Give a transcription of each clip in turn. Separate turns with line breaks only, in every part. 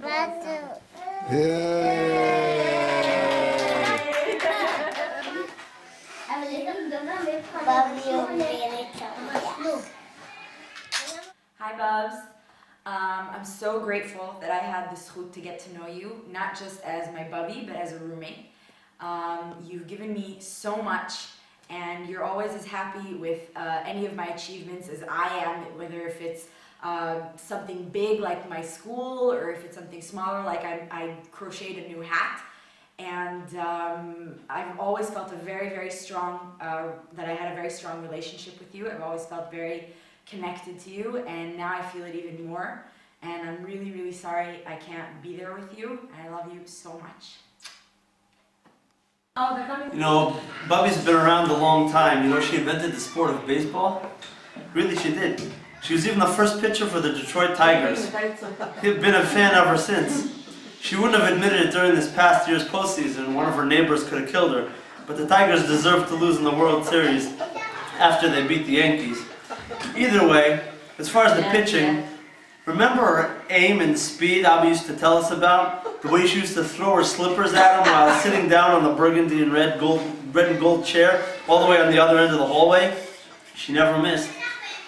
Hi, Bubs. I'm so grateful that I had the zchut to get to know you, not just as my bubby, but as a roommate. You've given me so much, and you're always as happy with any of my achievements as I am, whether if it's something big like my school, or if it's something smaller like I crocheted a new hat. And I've always felt a very, very strong, that I had a very strong relationship with you. I've always felt very connected to you, and now I feel it even more. And I'm really, really sorry I can't be there with you. I love you so much.
You know, Bubby's been around a long time. You know, she invented the sport of baseball. Really, she did. She was even the first pitcher for the Detroit Tigers. She's been a fan ever since. She wouldn't have admitted it during this past year's postseason. One of her neighbors could have killed her. But the Tigers deserved to lose in the World Series after they beat the Yankees. Either way, as far as the pitching, remember her aim and speed Abby used to tell us about? The way she used to throw her slippers at him while sitting down on the burgundy and red and gold chair all the way on the other end of the hallway? She never missed.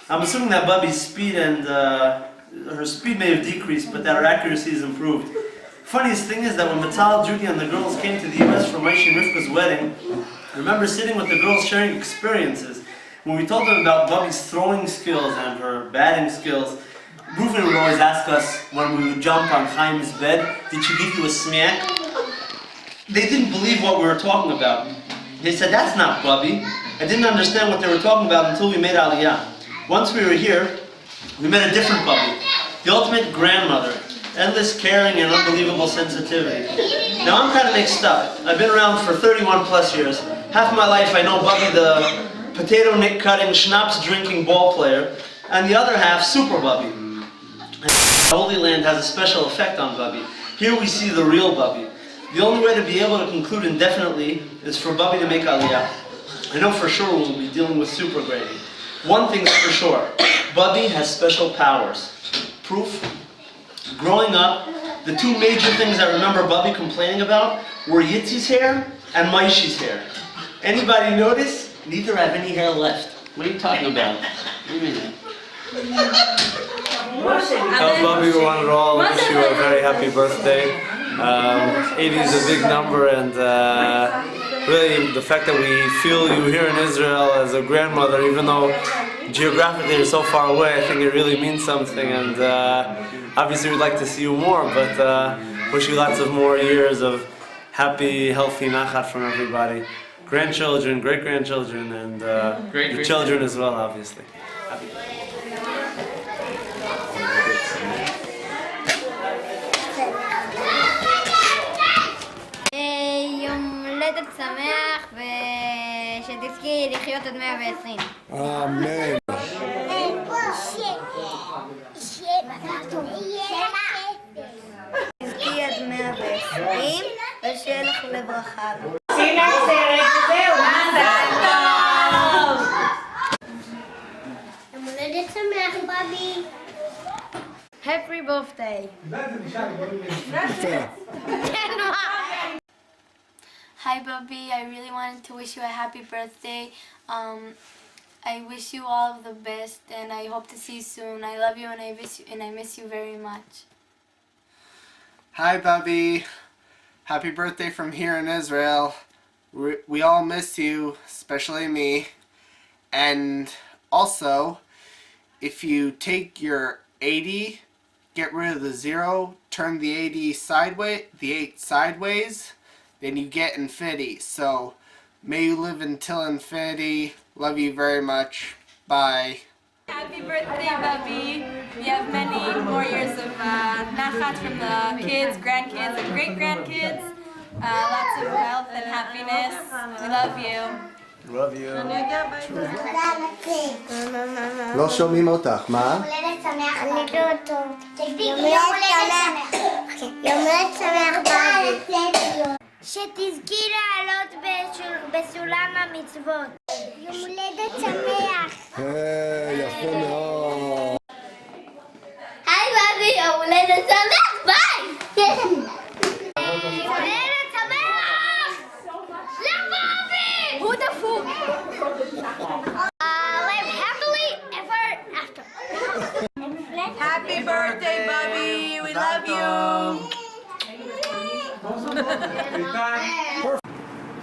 I'm assuming that Bubby's speed and her speed may have decreased, but that her accuracy has improved. Funniest thing is that when Matal, Judy, and the girls came to the U.S. for Maishi and Rivka's wedding, I remember sitting with the girls sharing experiences. When we told them about Bubby's throwing skills and her batting skills, Reuven would always ask us when we would jump on Chaim's bed, "Did she give you a smack?" They didn't believe what we were talking about. They said, "That's not Bubby." I didn't understand what they were talking about until we made Aliyah. Once we were here, we met a different Bubby, the ultimate grandmother. Endless caring and unbelievable sensitivity. Now I'm kind of mixed up. I've been around for 31 plus years. Half of my life I know Bubby the potato nick cutting, schnapps drinking ball player, and the other half Super Bubby. Holy Land has a special effect on Bubby. Here we see the real Bubby. The only way to be able to conclude indefinitely is for Bubby to make Aliyah. I know for sure we'll be dealing with super grading. One thing's for sure, Bubby has special powers. Proof? Growing up, the two major things I remember Bubby complaining about were Yitzi's hair and Maishi's hair. Anybody notice? Neither have any hair left. What are you talking about? What do you mean?
Tell Bubby we wanted to all wish you a very happy birthday. 80 is a big number, and really the fact that we feel you here in Israel as a grandmother, even though geographically you're so far away, I think it really means something. And obviously we'd like to see you more, but wish you lots of more years of happy, healthy nachat from everybody. Grandchildren, great-grandchildren, and the children as well, obviously. Happy
יום הולדת שמח ושתזכי לחיות עד 120.
אמן.
תזכי עד 120 ושיהיה לך לברכה.
שימי סרט וזהו, מזל טוב!
יום הולדת שמח, בבי. Happy birthday.
Hi Bubby, I really wanted to wish you a happy birthday. I wish you all of the best and I hope to see you soon. I love you and I miss you very much.
Hi Bubby, happy birthday from here in Israel. We all miss you, especially me. And also, if you take your 80, get rid of the 0, turn the 80 sideways, the 8 sideways, then you get infinity. So, may you live until infinity. Love you very much. Bye.
Happy birthday, Bubby. We have many more years of nachat from the kids, grandkids, and great-grandkids. Lots of health and happiness. We love you.
love you. לא שומעים אותך, מה?
הולדת שמח. אני לא טוב. יום הולדת שמח. יום הולדת שמח, בבי. שתזכי לעלות בסולם המצוות. יום הולדת שמח.
יפה מאוד.
היי בבי, יום הולדת שמח, ביי!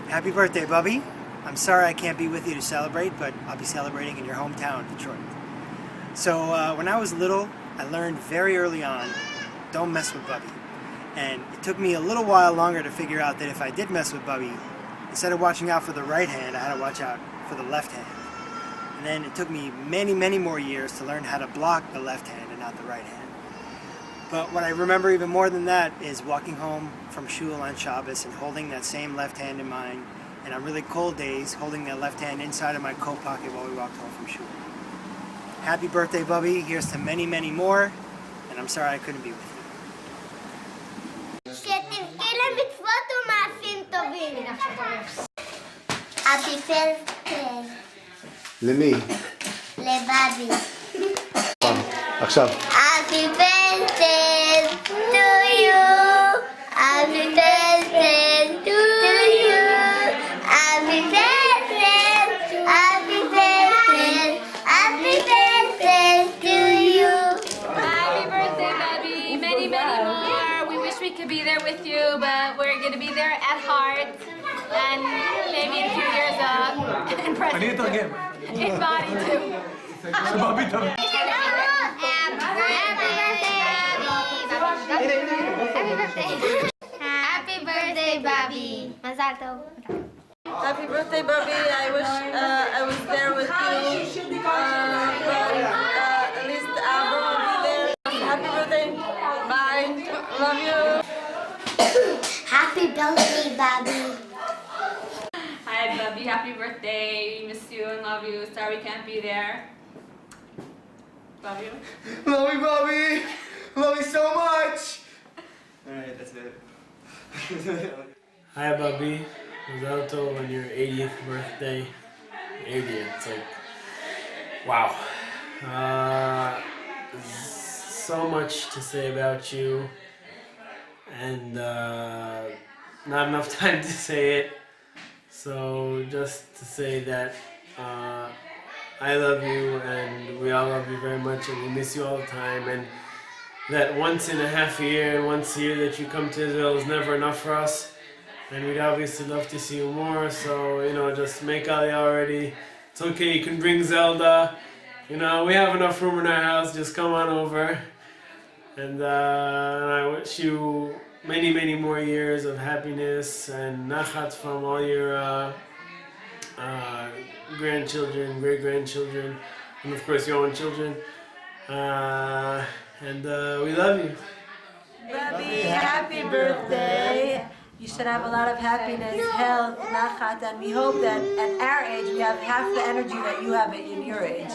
Happy birthday, Bubby. I'm sorry I can't be with you to celebrate, but I'll be celebrating in your hometown, Detroit. So when I was little, I learned very early on, don't mess with Bubby. And it took me a little while longer to figure out that if I did mess with Bubby, instead of watching out for the right hand, I had to watch out for the left hand. And then it took me many, many more years to learn how to block the left hand and not the right hand. But what I remember even more than that is walking home from shul on Shabbos and holding that same left hand in mine, and on really cold days, holding that left hand inside of my coat pocket while we walked home from shul. Happy birthday, Bubby. Here's to many, many more, and I'm sorry I couldn't be with you.
שתזכי למצוות ומעשים טובים. Happy birthday.
למי?
לבבי.
עכשיו.
Happy birthday to you. Happy birthday to you. Happy birthday. Happy birthday. Happy birthday to you.
Happy birthday, Bubby. Many, many more. We wish we could be there with you, but we're going to be there at heart. And maybe in a few years in present. In body too.
Happy birthday, Bobby. Mazal tov.
Happy birthday, Bubby. I wish I was there with you. But at least Abba will be there. Happy birthday. Bye. Love you.
Happy birthday, Bobby.
Hi, Bubby. Happy birthday. We miss you and love you. Sorry we can't be there. Love you.
Love you, Bobby. Love you so much.
Alright, that's it.
Hi, Bubby. Mazal tov on your 80th birthday. 80th. It's like, wow. So much to say about you, and not enough time to say it. So just to say that I love you, and we all love you very much, and we miss you all the time, and that once in a half a year and once a year that you come to Israel is never enough for us, and we'd obviously love to see you more. So, you know, just make Aliyah already. It's okay, you can bring Zelda. You know, we have enough room in our house, just come on over. And I wish you many, many more years of happiness and nachat from all your grandchildren, great-grandchildren, and of course your own children. And we love you.
Bubby, happy birthday. You should have a lot of happiness, health, nachat, and we hope that at our age we have half the energy that you have in your age.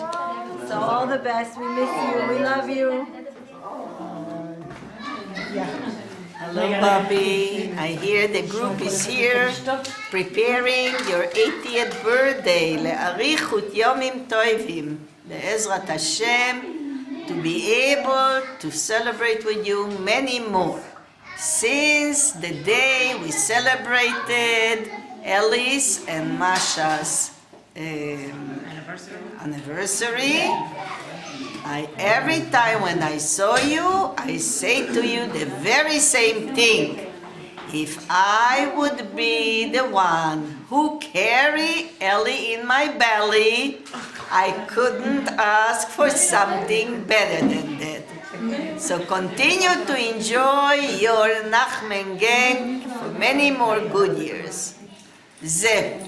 So all the best. We miss you. We love you.
Hello, Bubby. I hear the group is here preparing your 80th birthday. Le'arichut yomim tovim. Le'ezrat Hashem, to be able to celebrate with you many more. Since the day we celebrated Ellie's and Masha's anniversary, every time when I saw you, I say to you the very same thing. If I would be the one who carry Ellie in my belly, I couldn't ask for something better than that. So continue to enjoy your Nachmen gang for many more good years. Zeh.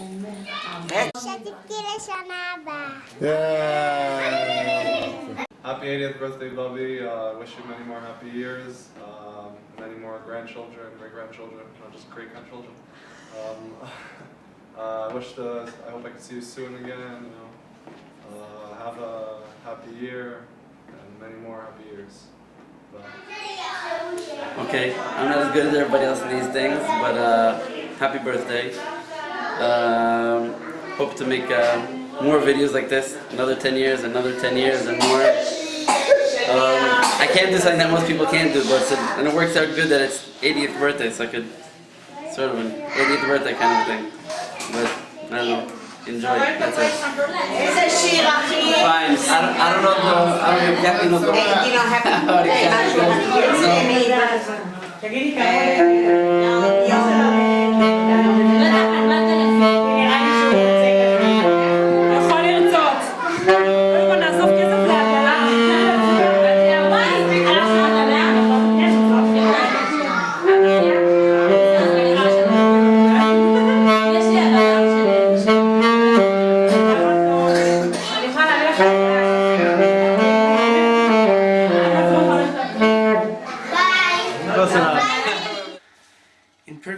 שתזכי לשנה הבאה.
Happy 80th birthday, Bubby. I wish you many more happy years, many more grandchildren, great-grandchildren, not just great-grandchildren. I hope I can see you soon again, you know. Have a happy year and many more happy years. Bye.
Okay, I'm not as good as everybody else in these things, but happy birthday. Hope to make more videos like this, another 10 years, another 10 years, and more. I can't do something that most people can't do, but and it works out good that it's 80th birthday, so I could sort of an 80th birthday kind of thing. But I don't know, enjoy it, that's it. Fine, I don't know exactly know the
You don't have to.
how it exactly goes. No.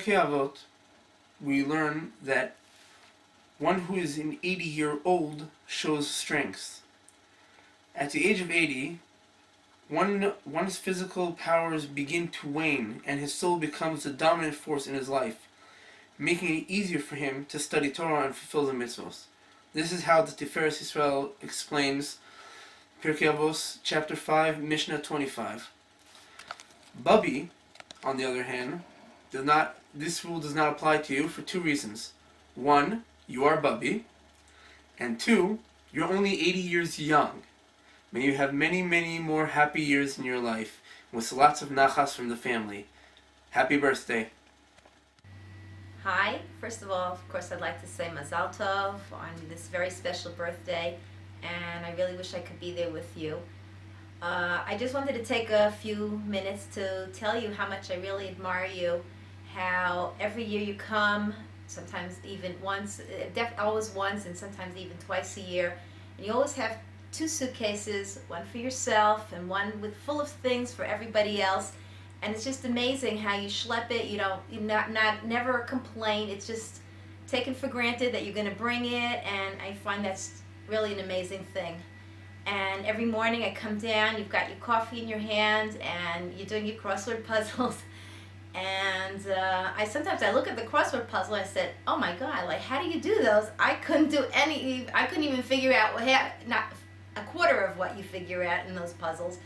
Pirkei Avot, we learn that one who is an 80-year-old shows strength. At the age of 80, one's physical powers begin to wane and his soul becomes the dominant force in his life, making it easier for him to study Torah and fulfill the mitzvos. This is how the Tiferes Yisrael explains Pirkei Avos, chapter 5, Mishnah 25. Bubby, on the other hand, this rule does not apply to you for two reasons. One, you are Bubby, and two, you're only 80 years young. May you have many, many more happy years in your life, with lots of nachas from the family. Happy birthday.
Hi, first of all, of course, I'd like to say Mazal Tov on this very special birthday, and I really wish I could be there with you. I just wanted to take a few minutes to tell you how much I really admire you, how every year you come, sometimes even once, always once, and sometimes even twice a year, and you always have 2 suitcases, one for yourself and one with full of things for everybody else. And it's just amazing how you schlep it. You never complain. It's just taken for granted that you're going to bring it, and I find that's really an amazing thing. And every morning I come down, you've got your coffee in your hand, and you're doing your crossword puzzles. And sometimes I look at the crossword puzzle and I said, oh my God, like, how do you do those? I couldn't even figure out not a quarter of what you figure out in those puzzles.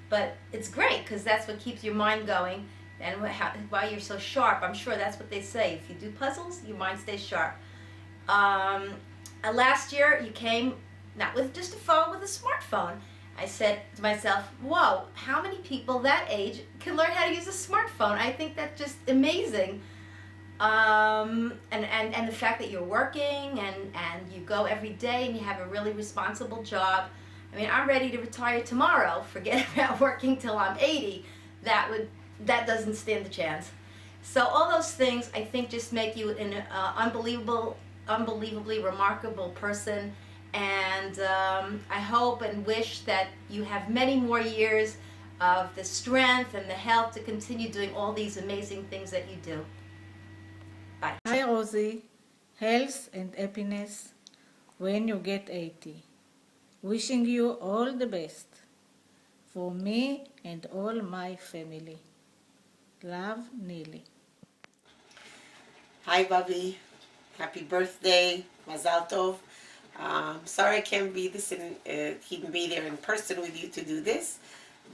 But it's great because that's what keeps your mind going, and why you're so sharp. I'm sure that's what they say. If you do puzzles, your mind stays sharp. Last year you came not with just a phone, with a smartphone. I said to myself, whoa, how many people that age can learn how to use a smartphone? I think that's just amazing. And the fact that you're working and you go every day and you have a really responsible job. I mean, I'm ready to retire tomorrow. Forget about working till I'm 80. That doesn't stand a chance. So all those things, I think, just make you an unbelievably remarkable person. And I hope and wish that you have many more years of the strength and the health to continue doing all these amazing things that you do. Bye.
Hi, Rosie. Health and happiness when you get 80. Wishing you all the best for me and all my family. Love, Neely.
Hi, Bubby. Happy birthday. Mazal Tov. Sorry I can't be there in person with you to do this,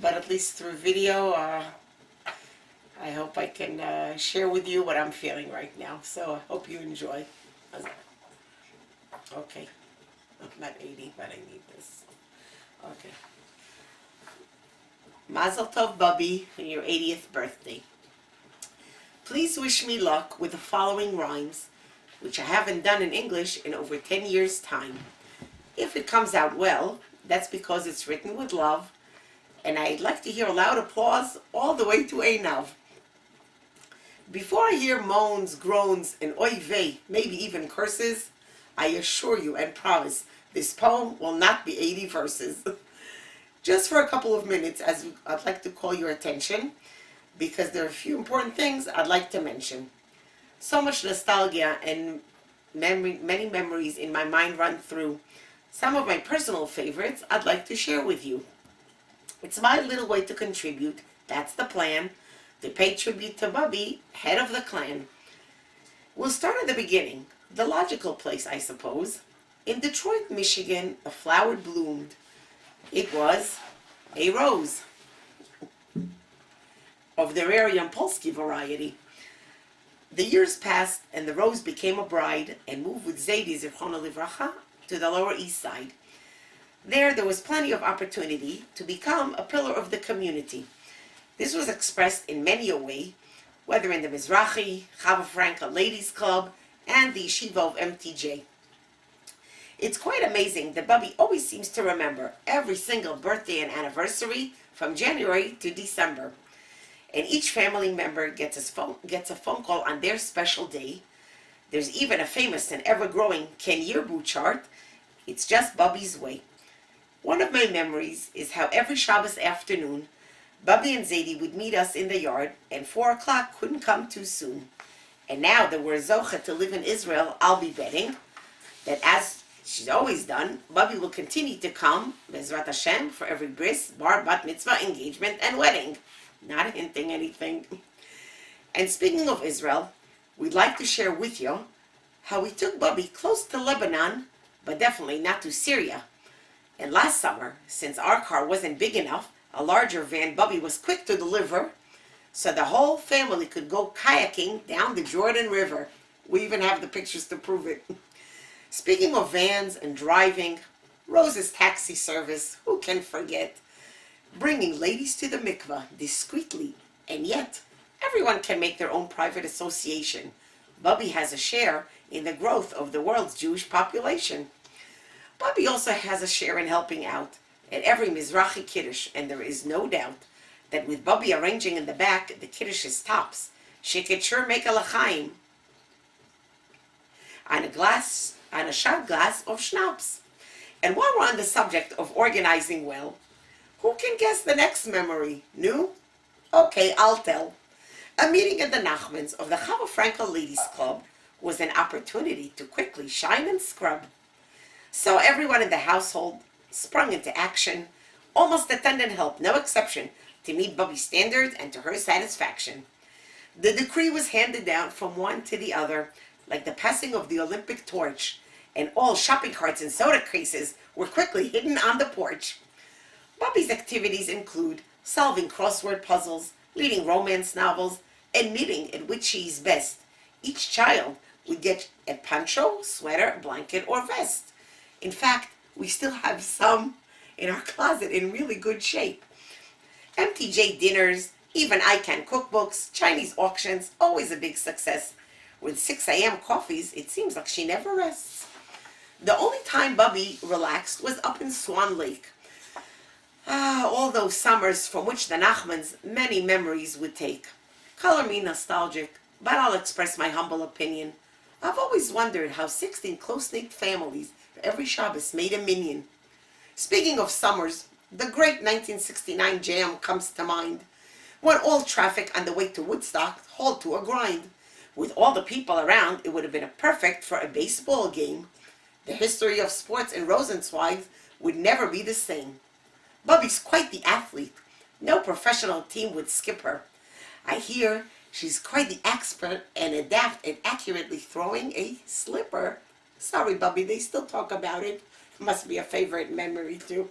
but at least through video, I hope I can share with you what I'm feeling right now. So I hope you enjoy. Okay. I'm not 80, but I need this. Okay. Mazel Tov, Bubby, on your 80th birthday. Please wish me luck with the following rhymes, which I haven't done in English in over 10 years' time. If it comes out well, that's because it's written with love, and I'd like to hear a loud applause all the way to Einav. Before I hear moans, groans, and oy vey, maybe even curses, I assure you and promise this poem will not be 80 verses. Just for a couple of minutes, as I'd like to call your attention, because there are a few important things I'd like to mention. So much nostalgia and many memories in my mind run through. Some of my personal favorites I'd like to share with you. It's my little way to contribute, that's the plan, to pay tribute to Bubby, head of the clan. We'll start at the beginning, the logical place, I suppose. In Detroit, Michigan, a flower bloomed. It was a rose of the rare Yampolsky variety. The years passed and the rose became a bride and moved with Zaidi Zichrono Livracha to the Lower East Side. There was plenty of opportunity to become a pillar of the community. This was expressed in many a way, whether in the Mizrahi, Chava Franca Ladies Club, and the Yeshiva of MTJ. It's quite amazing that Bubby always seems to remember every single birthday and anniversary from January to December. And each family member gets a phone call on their special day. There's even a famous and ever-growing Ken Yearboot chart. It's just Bubby's way. One of my memories is how every Shabbos afternoon, Bubby and Zaidi would meet us in the yard, and 4 o'clock couldn't come too soon.
And now that we're zocha to live in Israel, I'll be betting that, as she's always done, Bubby will continue to come, Bezrat Hashem, for every bris, bar, bat mitzvah, engagement, and wedding. Not hinting anything. And speaking of Israel, we'd like to share with you how we took Bubby close to Lebanon, but definitely not to Syria. And last summer, since our car wasn't big enough, a larger van Bubby was quick to deliver, so the whole family could go kayaking down the Jordan River. We even have the pictures to prove it. Speaking of vans and driving, Rose's taxi service, who can forget? Bringing ladies to the mikveh discreetly, and yet everyone can make their own private association. Bubby has a share in the growth of the world's Jewish population. Bubby also has a share in helping out at every Mizrahi Kiddush, and there is no doubt that with Bubby arranging in the back the Kiddushes tops, she could sure make a l'chaim on a shot glass of schnapps. And while we're on the subject of organizing well, who can guess the next memory? New? Okay, I'll tell. A meeting at the Nachmans of the Chava Frankel Ladies Club was an opportunity to quickly shine and scrub. So everyone in the household sprung into action, almost attendant help, no exception, to meet Bubby's standards and to her satisfaction. The decree was handed down from one to the other, like the passing of the Olympic torch, and all shopping carts and soda cases were quickly hidden on the porch. Bubby's activities include solving crossword puzzles, reading romance novels, and knitting at which she is best. Each child would get a poncho, sweater, blanket, or vest. In fact, we still have some in our closet in really good shape. MTJ dinners, even ICANN cookbooks, Chinese auctions, always a big success. With 6 a.m. coffees, it seems like she never rests. The only time Bubby relaxed was up in Swan Lake. All those summers from which the Nachmans many memories would take. Color me nostalgic, but I'll express my humble opinion. I've always wondered how 16 close-knit families every Shabbos made a minyan. Speaking of summers, the great 1969 jam comes to mind, when all traffic on the way to Woodstock hauled to a grind. With all the people around, it would have been perfect for a baseball game. The history of sports in Rosenzweig would never be the same. Bubby's quite the athlete. No professional team would skip her. I hear she's quite the expert and adept at accurately throwing a slipper. Sorry, Bubby, they still talk about it. Must be a favorite memory, too.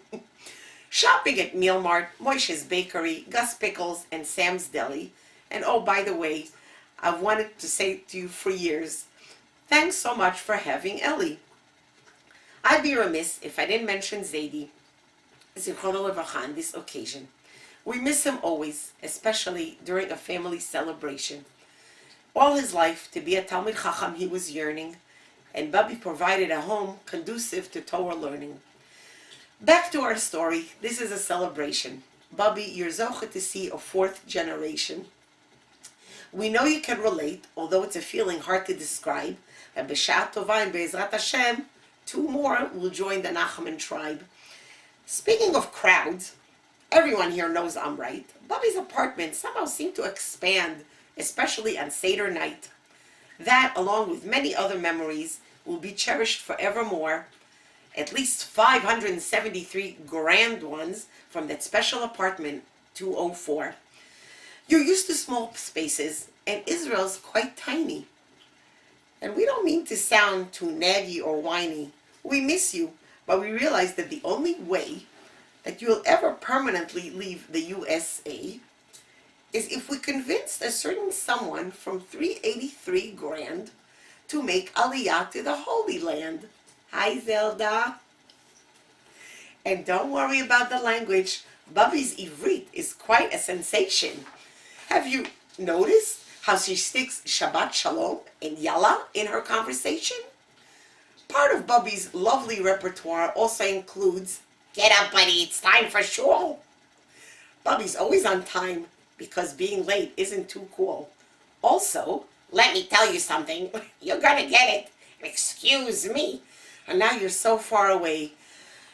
Shopping at Meal Mart, Moishe's Bakery, Gus Pickles, and Sam's Deli. And oh, by the way, I've wanted to say to you for years, thanks so much for having Ellie. I'd be remiss if I didn't mention Zaidi, Zichrono Levacha, on this occasion. We miss him always, especially during a family celebration. All his life, to be a Talmid Chacham he was yearning, and Bubby provided a home conducive to Torah learning. Back to our story, this is a celebration. Bubby, you're zoche to see a fourth generation. We know you can relate, although it's a feeling hard to describe, and B'Shat Tova and Be'ezrat Hashem, 2 more will join the Nachman tribe. Speaking of crowds, everyone here knows I'm right. Bubby's apartment somehow seemed to expand, especially on Seder night. That, along with many other memories, will be cherished forevermore. At least 573 grand ones from that special apartment 204. You're used to small spaces, and Israel's quite tiny. And we don't mean to sound too naggy or whiny. We miss you, but we realize that the only way that you'll ever permanently leave the USA is if we convinced a certain someone from 383 grand to make Aliyah to the Holy Land. Hi, Zelda. And don't worry about the language. Bubby's Ivrit is quite a sensation. Have you noticed how she sticks Shabbat Shalom and Yalla in her conversation? Part of Bubby's lovely repertoire also includes, "Get up, buddy, it's time for shul." Bubby's always on time because being late isn't too cool. Also, "Let me tell you something, you're gonna get it. Excuse me." And now you're so far away.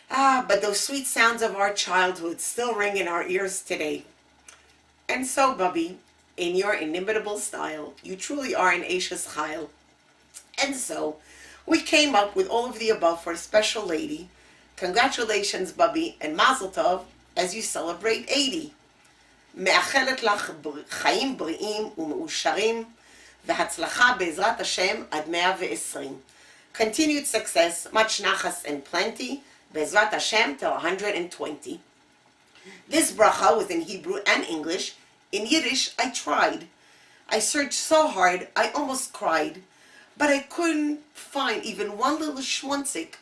But those sweet sounds of our childhood still ring in our ears today. And so, Bubby, in your inimitable style. You truly are an Eishes Chayil. And so, we came up with all of the above for a special lady. Congratulations, Bubby, and Mazel Tov as you celebrate 80. מאחלת לך חיים בריאים ומאושרים והצלחה בעזרת השם עד 120. Continued success, much nachas and plenty, בעזרת Hashem till 120. This bracha was in Hebrew and English. In Yiddish, I tried. I searched so hard, I almost cried. But I couldn't find even one little schwanzik,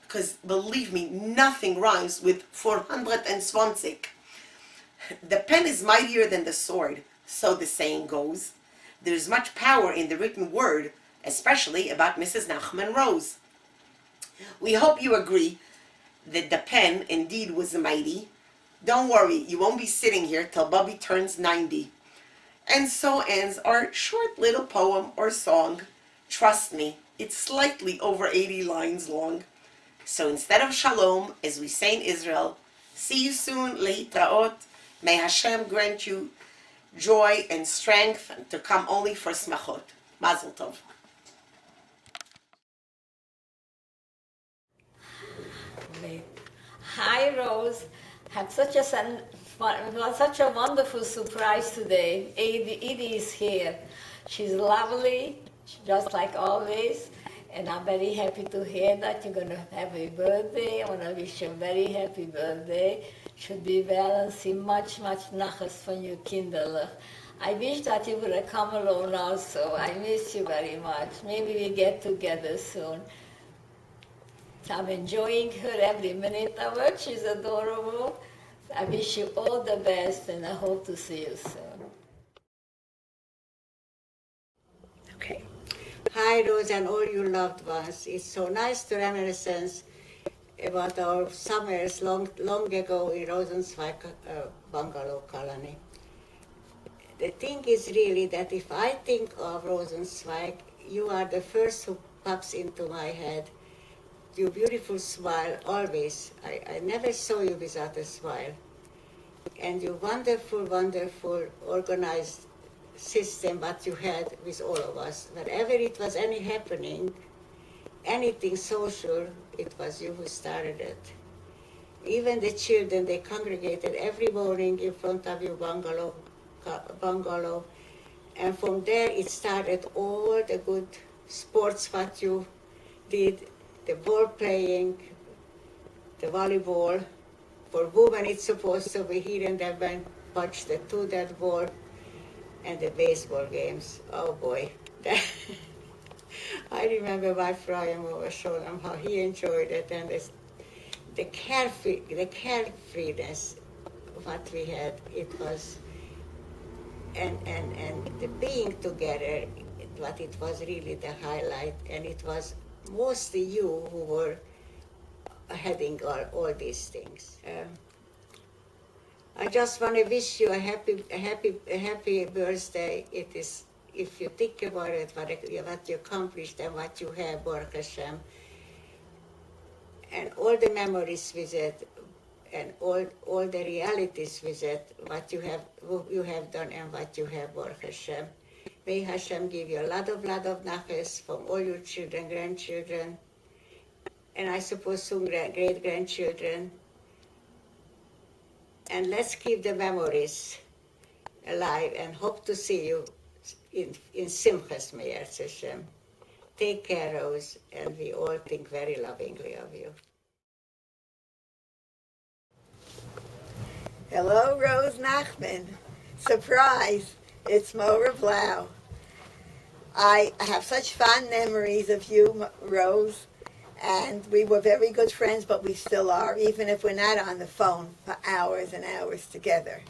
because believe me, nothing rhymes with 420. The pen is mightier than the sword, so the saying goes. There's much power in the written word, especially about Mrs. Nachman Rose. We hope you agree that the pen indeed was mighty. Don't worry, you won't be sitting here till Bubby turns 90. And so ends our short little poem or song. Trust me, it's slightly over 80 lines long. So instead of shalom, as we say in Israel, see you soon, leitraot. May Hashem grant you joy and strength to come only for smachot. Mazel tov.
Hi, Rose. Had such a wonderful surprise today. Edie is here. She's lovely, just like always, and I'm very happy to hear that you're going to have a birthday. I want to wish you a very happy birthday. Should be well and see much, much nachas from your kinderlich. I wish that you would have come along also. I miss you very much. Maybe we get together soon. So I'm enjoying her every minute of it. She's adorable. I wish you all the best, and I hope to see you soon.
Okay. Hi, Rose, and all your loved ones. It's so nice to reminiscence about our summers long ago in Rosenzweig bungalow colony. The thing is really that if I think of Rosenzweig, you are the first who pops into my head. Your beautiful smile, always. I never saw you without a smile. And your wonderful, wonderful organized system that you had with all of us. Whenever it was any happening, anything social, it was you who started it. Even the children, they congregated every morning in front of your bungalow. And from there it started all the good sports that you did, the ball playing, the volleyball. For women, it's supposed to be here and there when punch the two that ball, and the baseball games. Oh boy. I remember my Brian was showing him how he enjoyed it, and the carefreeness what we had, it was, and the being together, what it was really the highlight, and it was mostly you who were heading all these things. I just want to wish you a happy birthday. It is, if you think about it, what you accomplished and what you have, Baruch Hashem, and all the memories with it, and all the realities with it, what you have done and what you have, Baruch Hashem. May Hashem give you a lot of nachas from all your children, grandchildren, and I suppose soon great-grandchildren. And let's keep the memories alive and hope to see you in Simchas Me'eretz Hashem. Take care, Rose, and we all think very lovingly of you.
Hello, Rose Nachman. Surprise, it's Maura Blau. I have such fond memories of you, Rose, and we were very good friends, but we still are, even if we're not on the phone for hours and hours together.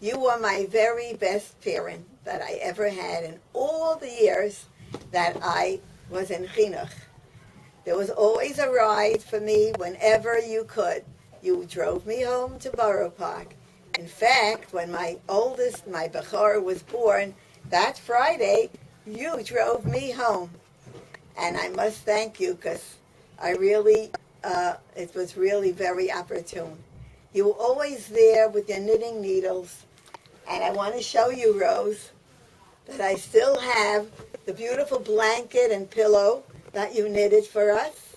You were my very best parent that I ever had in all the years that I was in chinuch. There was always a ride for me whenever you could. You drove me home to Borough Park. In fact, when my oldest, my Bechor, was born, that Friday, you drove me home. And I must thank you, because it was really very opportune. You were always there with your knitting needles, And I want to show you, Rose, that I still have the beautiful blanket and pillow that you knitted for us.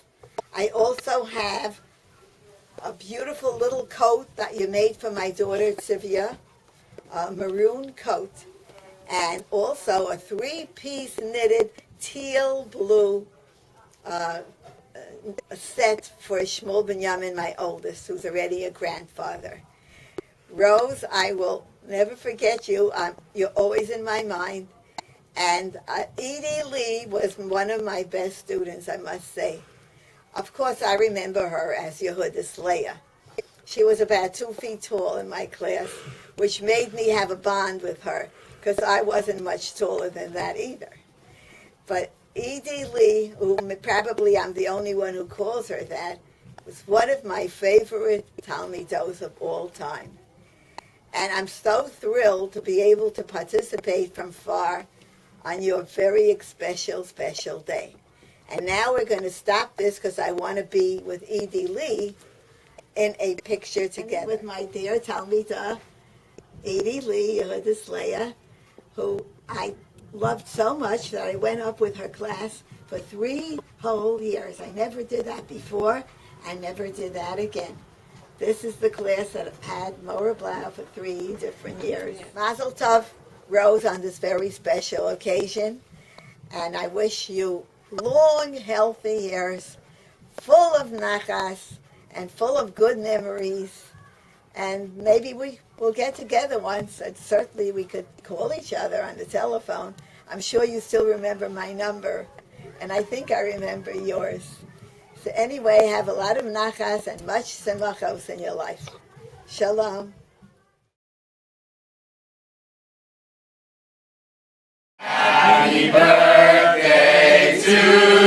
I also have a beautiful little coat that you made for my daughter, Tzivia, a maroon coat, and also a three-piece knitted teal blue set for Shmuel Binyamin, my oldest, who's already a grandfather. Rose, I will never forget you. You're always in my mind. And Edie Lee was one of my best students, I must say. Of course, I remember her as Yehudis Leah. She was about 2 feet tall in my class, which made me have a bond with her, because I wasn't much taller than that either. But Edie Lee, who probably I'm the only one who calls her that, was one of my favorite Talmidos of all time. And I'm so thrilled to be able to participate from far on your very special day. And now we're going to stop this because I want to be with Edie Lee in a picture together. With my dear Talmida, Edie Lee, Yehudis Leah, who I loved so much that I went up with her class for 3 whole years. I never did that before. I never did that again. This is the class that had Mora Blau for 3 different years. Mazel Tov, Rose, on this very special occasion. And I wish you long, healthy years, full of nachas and full of good memories. And maybe we will get together once, and certainly we could call each other on the telephone. I'm sure you still remember my number, and I think I remember yours. So anyway, have a lot of nachas and much simachos in your life. Shalom.
Happy birthday to